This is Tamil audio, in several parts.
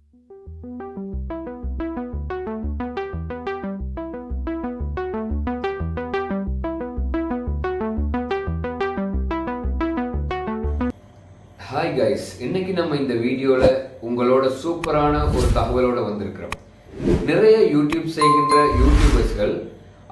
ஹாய் கைஸ், இன்னைக்கு நம்ம இந்த வீடியோவில் உங்களோட சூப்பரான ஒரு தகவலோடு வந்திருக்கிறோம். நிறைய யூடியூப் செய்கின்ற யூடியூபர்ஸ்கள்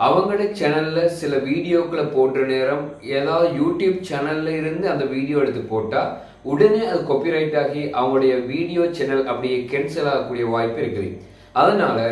அவங்களோட சேனலில் சில வீடியோக்களை போடுற நேரம் ஏதாவது யூடியூப் சேனலில் இருந்து அந்த வீடியோ எடுத்து போட்டால் உடனே அது காப்பிரைட் ஆகி அவங்களுடைய வீடியோ சேனல் அப்படியே கேன்சல் ஆகக்கூடிய வாய்ப்பு இருக்குது. அதனால்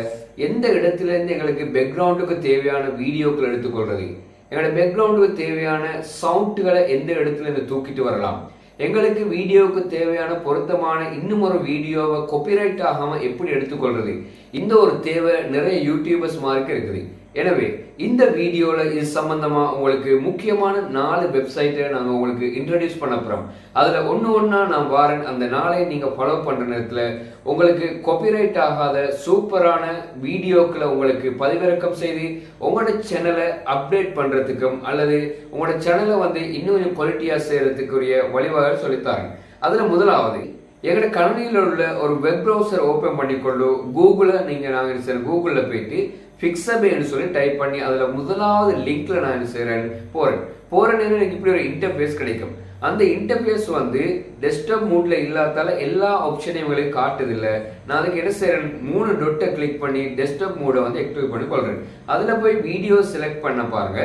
எந்த இடத்துலேருந்து எங்களுக்கு பேக்ரவுண்டுக்கு தேவையான வீடியோக்கள் எடுத்துக்கொள்றது, எங்களோட பேக்ரவுண்டுக்கு தேவையான சவுண்டுகளை எந்த இடத்துல இருந்து தூக்கிட்டு வரலாம், எங்களுக்கு வீடியோவுக்கு தேவையான பொருத்தமான இன்னும் ஒரு வீடியோவை காப்பிரைட் ஆகாம எப்படி எடுத்துக்கொள்றது, இந்த ஒரு தேவை நிறைய யூடியூபர்ஸ் மார்க்கு இருக்குது. எனவே இந்த வீடியோவில் இது சம்பந்தமாக உங்களுக்கு முக்கியமான 4 வெப்சைட்டை நாங்கள் உங்களுக்கு இன்ட்ரடியூஸ் பண்ண போகிறோம். அதில் ஒன்றா நான் வாரேன். அந்த நாளை நீங்கள் ஃபாலோ பண்ணுற நேரத்தில் உங்களுக்கு காப்பிரைட் ஆகாத சூப்பரான வீடியோக்களை உங்களுக்கு பதிவிறக்கம் செய்து உங்களோட சேனலை அப்டேட் பண்ணுறதுக்கும் அல்லது உங்களோட சேனலை இன்னும் கொஞ்சம் குவாலிட்டியாக செய்கிறதுக்குரிய வழிவகை சொல்லித்தாரேன். அதில் முதலாவது, எங்களோட கணினியில் உள்ள ஒரு வெப் ப்ரௌசர் ஓப்பன் பண்ணிக்கொண்டு நாங்கள் கூகுளில் போயிட்டு ஃபிக்ஸபேன்னு சொல்லி டைப் பண்ணி அதில் முதலாவது லிங்க்ல நான் என்ன செய்கிறேன் போகிற நேரம் எனக்கு இப்படி ஒரு இன்டர்ஃபேஸ் கிடைக்கும். அந்த இன்டர்ஃபேஸ் டெஸ்க்டாப் மூட்ல இல்லாதால எல்லா ஆப்ஷனையும் உங்களுக்கு காட்டுதில்லை. நான் அதுக்கு என்ன செய்கிறேன், 3 டொட்டை கிளிக் பண்ணி டெஸ்க்டாப் மூடை ஆக்டிவேட் பண்ணி கொள்றேன். அதில் போய் வீடியோ செலக்ட் பண்ண பாருங்க,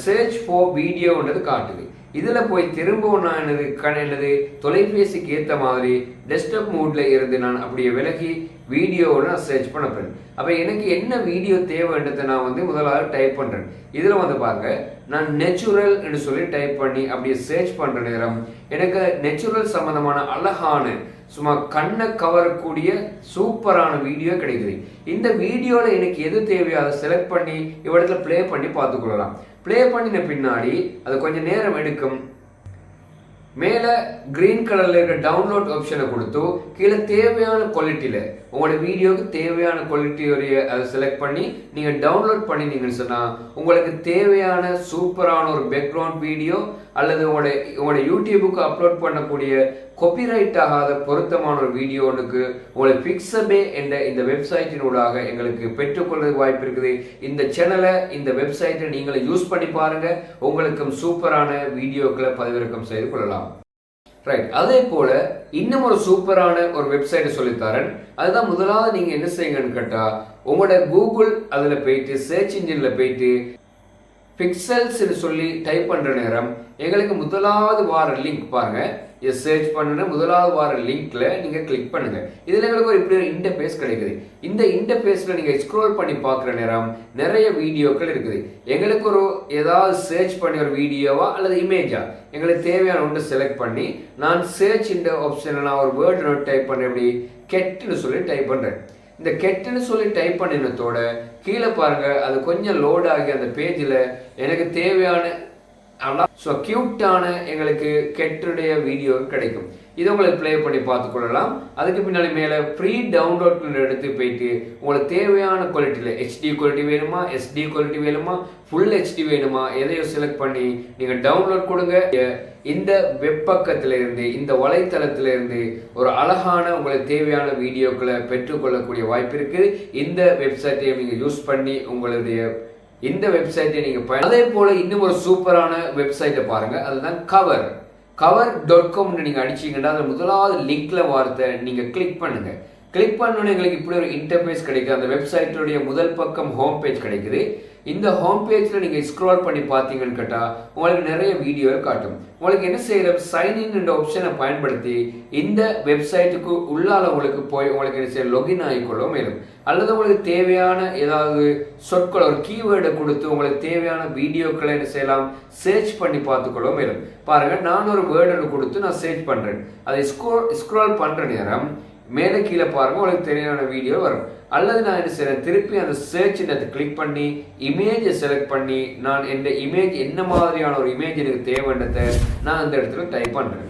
சர்ச் ஃபார் வீடியோன்றது காட்டுது. இதில் போய் திரும்பவும் நான் எனது தொலைபேசிக்கு ஏற்ற மாதிரி டெஸ்க்டாப் மூட்ல இருந்து நான் அப்படியே விலகி வீடியோவோட நான் சர்ச் பண்ண போறேன். அப்போ எனக்கு என்ன வீடியோ தேவைன்றதை நான் முதலாவது டைப் பண்ணுறேன். இதில் பாருங்க, நான் நேச்சுரல் என்று சொல்லி டைப் பண்ணி அப்படியே சர்ச் பண்ணுற நேரம் எனக்கு நேச்சுரல் சம்பந்தமான அழகான சும்மா கண்ணை கவரக்கூடிய சூப்பரான வீடியோ கிடைக்குது. இந்த வீடியோவில் எனக்கு எது தேவையோ அதை செலக்ட் பண்ணி இவ்விடத்துல ப்ளே பண்ணி பார்த்துக்கொள்ளலாம். ப்ளே பண்ணின பின்னாடி அது கொஞ்சம் நேரம் எடுக்கும். மேலே கிரீன் கலர்ல இருக்கிற டவுன்லோட் ஆப்ஷனை கொடுத்து கீழே தேவையான குவாலிட்டியில் உங்களோட வீடியோவுக்கு தேவையான குவாலிட்டியோடைய அதை செலக்ட் பண்ணி நீங்கள் டவுன்லோட் பண்ணினீங்கன்னு சொன்னால் உங்களுக்கு தேவையான சூப்பரான ஒரு பேக்ரவுண்ட் வீடியோ அல்லது உங்களோட யூடியூபுக்கு அப்லோட் பண்ணக்கூடிய காப்பிரைட் ஆகாத பொருத்தமான ஒரு வீடியோனுக்கு உங்களை ஃபிக்ஸபே என்ற இந்த வெப்சைட்டினூடாக எங்களுக்கு பெற்றுக்கொள்றதுக்கு வாய்ப்பு இருக்குது. இந்த சேனலை, இந்த வெப்சைட்டை நீங்களை யூஸ் பண்ணி பாருங்க, உங்களுக்கும் சூப்பரான வீடியோக்களை பதிவிறக்கம் செய்து கொள்ளலாம். ரைட், அதே போல இன்னும் ஒரு சூப்பரான ஒரு வெப்சைட்டை சொல்லித்தரேன். அதுதான் முதலாவது நீங்க என்ன செய்யுங்கன்னு கேட்டா, உங்களோட கூகுள் அதில் போயிட்டு சர்ச் இன்ஜின்ல போயிட்டு பிக்சல்ஸ் சொல்லி டைப் பண்ற நேரம் எங்களுக்கு முதலாவது வார லிங்க் பாருங்க, சர்ச் பண்ணுன முதலாவது வார லிங்க்ல நீங்க கிளிக் பண்ணுங்க. இதுல எங்களுக்கு இப்படி ஒரு இன்டர்ஃபேஸ் கிடைக்குது. இந்த இன்டர்ஃபேஸ்ல நீங்க ஸ்க்ரோல் பண்ணி பார்க்குற நேரம் நிறைய வீடியோக்கள் இருக்குது. எங்களுக்கு ஏதாவது சர்ச் பண்ணி ஒரு வீடியோவா அல்லது இமேஜா எங்களுக்கு தேவையான ஒன்று செலக்ட் பண்ணி நான் சர்ச் இந்த ஆப்ஷன்ல நான் ஒரு வேர்ட் நோட் டைப் பண்ண எப்படி கெட்னு சொல்லி டைப் பண்றேன். இந்த கெட்டுன்னு சொல்லி டைப் பண்ணினத்தோட கீழே பாருங்க, அது கொஞ்சம் லோட் ஆகி அந்த பேஜில் எனக்கு தேவையான கியூட்டான எங்களுக்கு கெட்டுடைய வீடியோ கிடைக்கும். இதை உங்களுக்கு ப்ளே பண்ணி பார்த்துக்கொள்ளலாம். அதுக்கு பின்னாடி மேலே ஃப்ரீ டவுன்லோட் எடுத்து போயிட்டு உங்களுக்கு தேவையான குவாலிட்டியில் ஹெச்டி குவாலிட்டி வேணுமா, எஸ்டி குவாலிட்டி வேணுமா, ஃபுல் ஹெச்டி வேணுமா, எதையோ செலக்ட் பண்ணி நீங்கள் டவுன்லோட் கொடுங்க. இந்த வெப் பக்கத்துல இருந்து, இந்த வலைத்தளத்துல இருந்து ஒரு அழகான உங்களுக்கு தேவையான வீடியோக்களை பெற்றுக்கொள்ளக்கூடிய வாய்ப்பு இருக்கு. இந்த வெப்சைட்டை நீங்க யூஸ் பண்ணி உங்களுடைய இந்த வெப்சைட்டை நீங்க அதே போல இன்னும் ஒரு சூப்பரான வெப்சைட்டை பாருங்க, அதுதான் cover.com நீங்க அடிச்சீங்கன்னா அந்த முதலாவது லிங்க்ல வார்த்தை நீங்க கிளிக் பண்ணுங்க. கிளிக் பண்ணோன்னு எங்களுக்கு இப்படி ஒரு இன்டர்ஃபேஸ் கிடைக்குது. அந்த வெப்சைட்டோடைய முதல் பக்கம் ஹோம் பேஜ் கிடைக்குது. இந்த ஹோம் பேஜ்ல நீங்க ஸ்க்ரோல் பண்ணி பார்த்தீங்கன்னு கேட்டா உங்களுக்கு நிறைய வீடியோ காட்டும். உங்களுக்கு என்ன செய்யலாம், சைன்இன் என்ற ஆப்ஷனை பயன்படுத்தி இந்த வெப்சைட்டுக்கு உள்ளால உங்களுக்கு போய் உங்களுக்கு என்ன செய்ய லொகின் ஆகிக்கொள்ள மேலும் அல்லது உங்களுக்கு தேவையான ஏதாவது சொற்களை ஒரு கீவேர்டை கொடுத்து உங்களுக்கு தேவையான வீடியோக்களை என்ன செய்யலாம் சர்ச் பண்ணி பார்த்துக்கொள்ள மேலும். பாருங்க, நான் ஒரு வேர்டு கொடுத்து நான் சர்ச் பண்றேன். அதை ஸ்க்ரோல் பண்ற நேரம் மேலே கீழே பாருங்க உங்களுக்கு தேவையான வீடியோ வரும். அல்லது நான் என்ன செய்யறேன், திருப்பி அந்த சர்ச் கிளிக் பண்ணி இமேஜை செலக்ட் பண்ணி நான் இந்த இமேஜ் என்ன மாதிரியான ஒரு இமேஜ் எனக்கு தேவைன்றதை நான் அந்த இடத்துல டைப் பண்றேன்.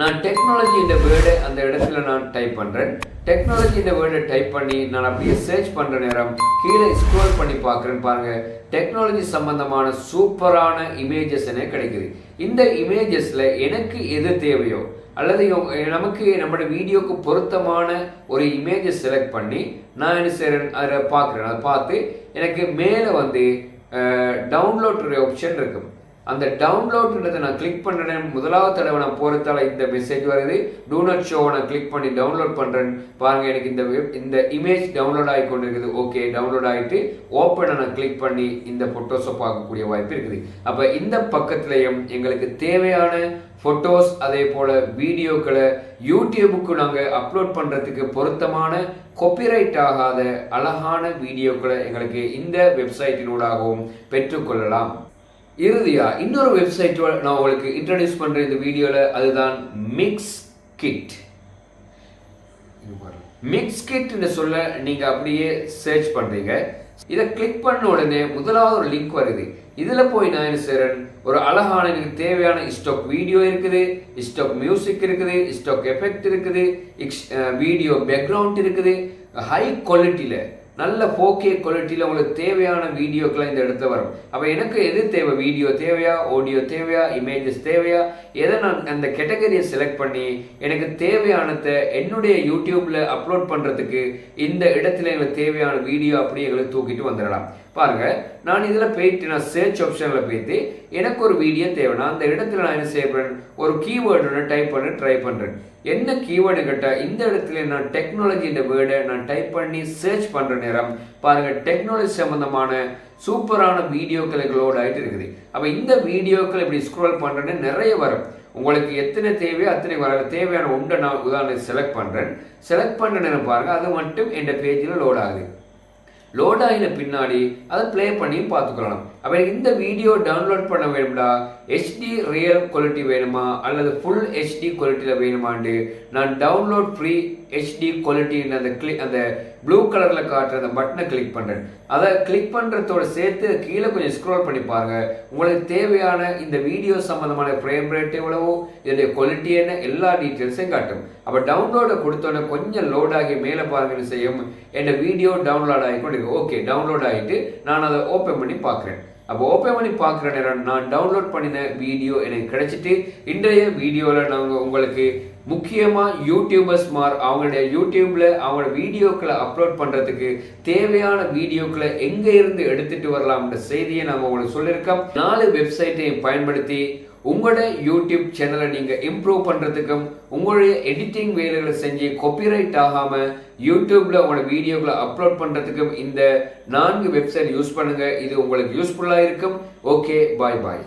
நான் டெக்னாலஜி இந்த வேர்டை அந்த இடத்துல நான் டைப் பண்றேன். டெக்னாலஜி இந்த வேர்டை டைப் பண்ணி நான் அப்படியே சர்ச் பண்ற நேரம் கீழே ஸ்க்ரோல் பண்ணி பார்க்குறேன்னு பாருங்க, டெக்னாலஜி சம்பந்தமான சூப்பரான இமேஜஸ் எனக்கு கிடைக்குது. இந்த இமேஜஸ்ல எனக்கு எது தேவையோ அல்லது நமக்கு நம்மளோட வீடியோக்கு பொருத்தமான ஒரு இமேஜை செலக்ட் பண்ணி நான் என்ன செய்கிறேன், அதை பார்க்குறேன். அதை பார்த்து எனக்கு மேலே வந்து டவுன்லோட் ஆப்ஷன் இருக்கும். அந்த டவுன்லோட்ன்றதை நான் கிளிக் பண்ணுறேன். முதலாவது தடவை நான் போகிறதால இந்த மெசேஜ் வருது, டூ நாட் ஷோ. நான் கிளிக் பண்ணி டவுன்லோட் பண்ணுறேன். பாருங்கள், எனக்கு இந்த இமேஜ் டவுன்லோட் ஆகி கொண்டு இருக்குது. ஓகே, டவுன்லோட் ஆகிட்டு ஓப்பனை நான் கிளிக் பண்ணி இந்த ஃபோட்டோஸை பார்க்கக்கூடிய வாய்ப்பு இருக்குது. அப்போ இந்த பக்கத்துலையும் எங்களுக்கு தேவையான ஃபோட்டோஸ் அதே போல் வீடியோக்களை யூடியூபுக்கு நாங்கள் அப்லோட் பண்ணுறதுக்கு பொருத்தமான காப்பிரைட் ஆகாத அழகான வீடியோக்களை எங்களுக்கு இந்த வெப்சைட்டினூடாகவும் பெற்றுக்கொள்ளலாம். இறுதியா இன்னொரு வெப்சைட் நான் உங்களுக்கு இன்ட்ரடியூஸ் பண்றேன் இந்த வீடியோல. அதுதான் மிக்ஸ்கிட். மிக்ஸ்கிட் சொல்ல நீங்க அப்படியே சர்ச் பண்றீங்க. இதை கிளிக் பண்ண உடனே முதலாவது ஒரு லிங்க் வருது. இதுல போய் நான் என்ன செய்றேன், ஒரு அழகான எனக்கு தேவையான ஸ்டாக் வீடியோ இருக்குது, ஸ்டாக் மியூசிக் இருக்குது, ஸ்டாக் எஃபெக்ட் இருக்குது, வீடியோ பேக்ரவுண்ட் இருக்குது. ஹை குவாலிட்டியில நல்ல 4K குவாலிட்டியில் உங்களுக்கு தேவையான வீடியோக்கெல்லாம் இந்த இடத்துல வரும். அப்போ எனக்கு எது தேவை, வீடியோ தேவையா, ஆடியோ தேவையா, இமேஜஸ் தேவையா, எதை நான் அந்த கேட்டகரியை செலக்ட் பண்ணி எனக்கு தேவையானதை என்னுடைய யூடியூப்ல அப்லோட் பண்ணுறதுக்கு இந்த இடத்துல எங்களுக்கு தேவையான வீடியோ அப்படி எங்களுக்கு தூக்கிட்டு வந்துடலாம். பாருங்க, நான் இதில் போயிட்டு நான் சர்ச் ஆப்ஷனில் போயிட்டு எனக்கு ஒரு வீடியோ தேவைன்னா அந்த இடத்துல நான் என்ன செய்யறேன், ஒரு கீவேர்டு டைப் பண்ணி ட்ரை பண்ணுறேன். என்ன கீவேர்டு கேட்டால் இந்த இடத்துல நான் டெக்னாலஜி இந்த வேர்டை நான் டைப் பண்ணி சர்ச் பண்ணுற நேரம் பாருங்க, டெக்னாலஜி சம்பந்தமான சூப்பரான வீடியோக்கள் லோட் ஆகிட்டு இருக்குது. அப்போ இந்த வீடியோக்கள் இப்படி ஸ்க்ரோல் பண்ணுறேன்னு நிறைய வரும். உங்களுக்கு எத்தனை தேவையோ அத்தனை வர தேவையான ஒன்றை நான் உதாரணம் செலக்ட் பண்ணுறேன். செலக்ட் பண்ணுற நேரம் பாருங்க, அது மட்டும் என் பேஜில் லோட் ஆகுது. லோட் ஆகின பின்னாடி அதை ப்ளே பண்ணியும் பார்த்துக்கலாம். அப்போ எனக்கு இந்த வீடியோ டவுன்லோட் பண்ண வேணும்டா, ஹெச்டி ரியல் குவாலிட்டி வேணுமா அல்லது ஃபுல் ஹெச்டி குவாலிட்டியில் வேணுமாண்டு நான் டவுன்லோட் ஃப்ரீ ஹெச்டி குவாலிட்டின்னு அந்த ப்ளூ கலரில் காட்டுற அந்த பட்டனை கிளிக் பண்ணுறேன். அதை கிளிக் பண்ணுறதோட சேர்த்து கீழே கொஞ்சம் ஸ்க்ரோல் பண்ணி பாருங்கள். உங்களுக்கு தேவையான இந்த வீடியோ சம்மந்தமான ஃப்ரேம் ரேட் எவ்வளவோ, இதோடைய குவாலிட்டி என்ன, எல்லா டீட்டெயில்ஸையும் காட்டும். அப்போ டவுன்லோடை கொடுத்தோன்னே கொஞ்சம் லோட் ஆகி மேலே பாருங்கன்னு செய்யும், என் வீடியோ டவுன்லோட் ஆகி கொண்டு இருக்கு. ஓகே, டவுன்லோட் ஆகிட்டு நான் அதை ஓப்பன் பண்ணி பார்க்குறேன். அப்போ ஓப்பன் பண்ணி பார்க்குற நேரம் நான் டவுன்லோட் பண்ணின வீடியோ எனக்கு கிடைச்சிட்டு, இன்றைய வீடியோவில் நாங்கள் உங்களுக்கு முக்கியமாக யூடியூபர்ஸ் அவங்களுடைய யூடியூப்ல அவங்களோட வீடியோக்களை அப்லோட் பண்ணுறதுக்கு தேவையான வீடியோக்களை எங்கே இருந்து எடுத்துட்டு வரலாம்ன்ற செய்தியை நாங்கள் உங்களுக்கு சொல்லியிருக்கோம். 4 வெப்சைட்டையும் பயன்படுத்தி உங்களோட யூடியூப் சேனலை நீங்கள் இம்ப்ரூவ் பண்ணுறதுக்கும் உங்களுடைய எடிட்டிங் வேலைகளை செஞ்சு காப்பிரைட் ஆகாமல் யூடியூப்ல உங்களோட வீடியோக்களை அப்லோட் பண்ணுறதுக்கும் இந்த 4 வெப்சைட் யூஸ் பண்ணுங்க. இது உங்களுக்கு யூஸ்ஃபுல்லாக இருக்கும். ஓகே, பாய் பாய்.